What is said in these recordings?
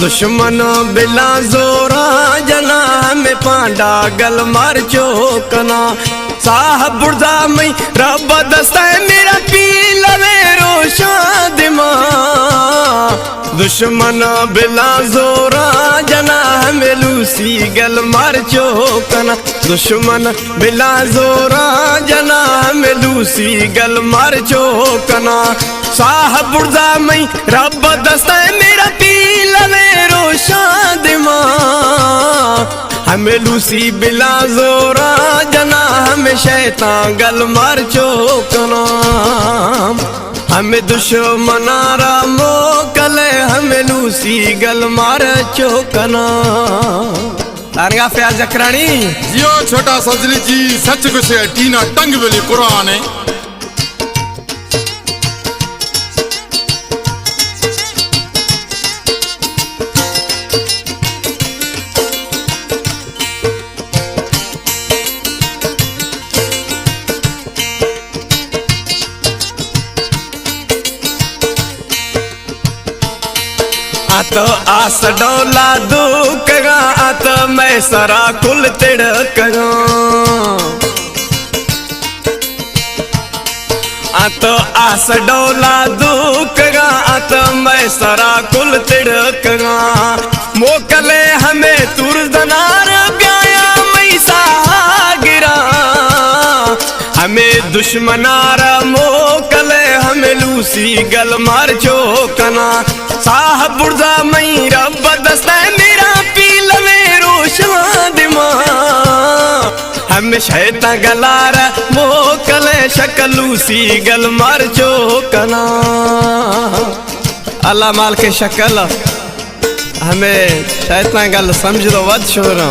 दुश्मन बिला जोरा जना में पांडा गल मार चोकना साहब बुर्दा मई रब दस्ता मेरा पी लवे रोशा दिमा दुश्मन बिला जोरा जना में लूसी गल मार चोकना दुश्मन बिला जोरा जना में लूसी गल मार चोकना साहब बुर्दा मई रब दस्ता मेरा पी लवे रोशा दिमा हमें लूसी बिला जोरा जना हमें शैतान गल मार चोकना हमें दुश्मनारा मोकले हमें लूसी गल मार चोकना तारगा फयाज जकरानी जियो छोटा सजली जी सच कुछ है टीना टंग वेली कुरान है आत आस डोला दुकगा आत मैं सरा कुल तिड़कगा आत आस डोला दुकगा आत मैं सरा कुल तिड़कगा मोकले हमें तुरदनार ब्याया मैं गिरा हमें दुश्मनारा मोकले हमें लूसी गल मार चोकना साहब बुर्दा मई रब दस्ता मेरा पी लवे रोशना दिमा हमें शैतान गलारा मोकले शकलूसी गल मार चोकना अल्लाह माल के शक्ल हमें शैतान गल समझ दो वध छोरा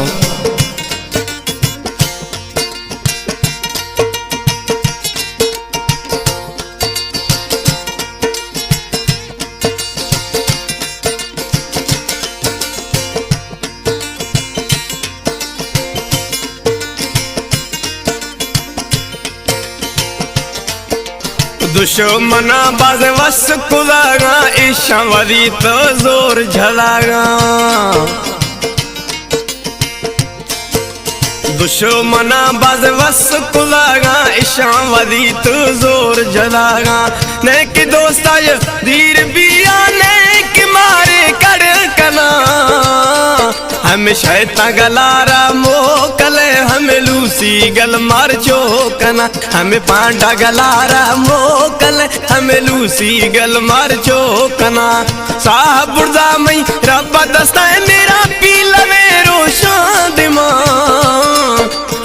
दुश्मना बाज वस कुदागा ईशावरी तो जोर झलागा दुश्मना बाज वस कुदागा ईशावरी तो जोर झलागा ने कि दोस्ता ये धीर बिया ने कि मारे कड़कना हमें शैतान गलारा मोकले हमें लूसी गल मार चोकना हमें पांडा गलारा मोकले हमें लूसी गल मार चोकना साहब बुर्दा मई रब दस्ता मेरा पी लवे रोशा दिमा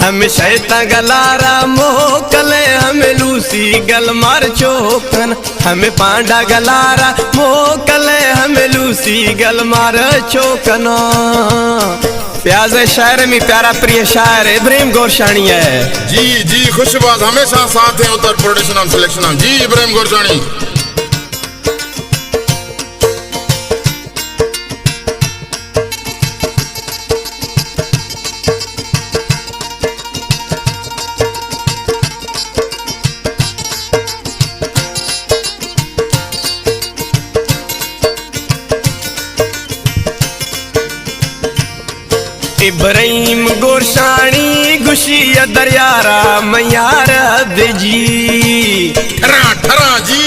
हमें शैतान गलारा मोकले हमें लूसी गल मार चोकना हमें पांडा गलारा मोकले हमें लूसी गल मार चोकना प्याज शायर में प्यारा प्रिय शायर इब्राहिम गोरशानी है जी जी खुशबाज हमेशा साथ है उत्तर प्रोडक्शन सिलेक्शन जी इब्राहिम गोरशानी इब्राहिम गोरशानी गुशिया दरियारा मैयार जी ठरा ठरा जी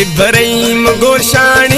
इब्राहिम गोरशानी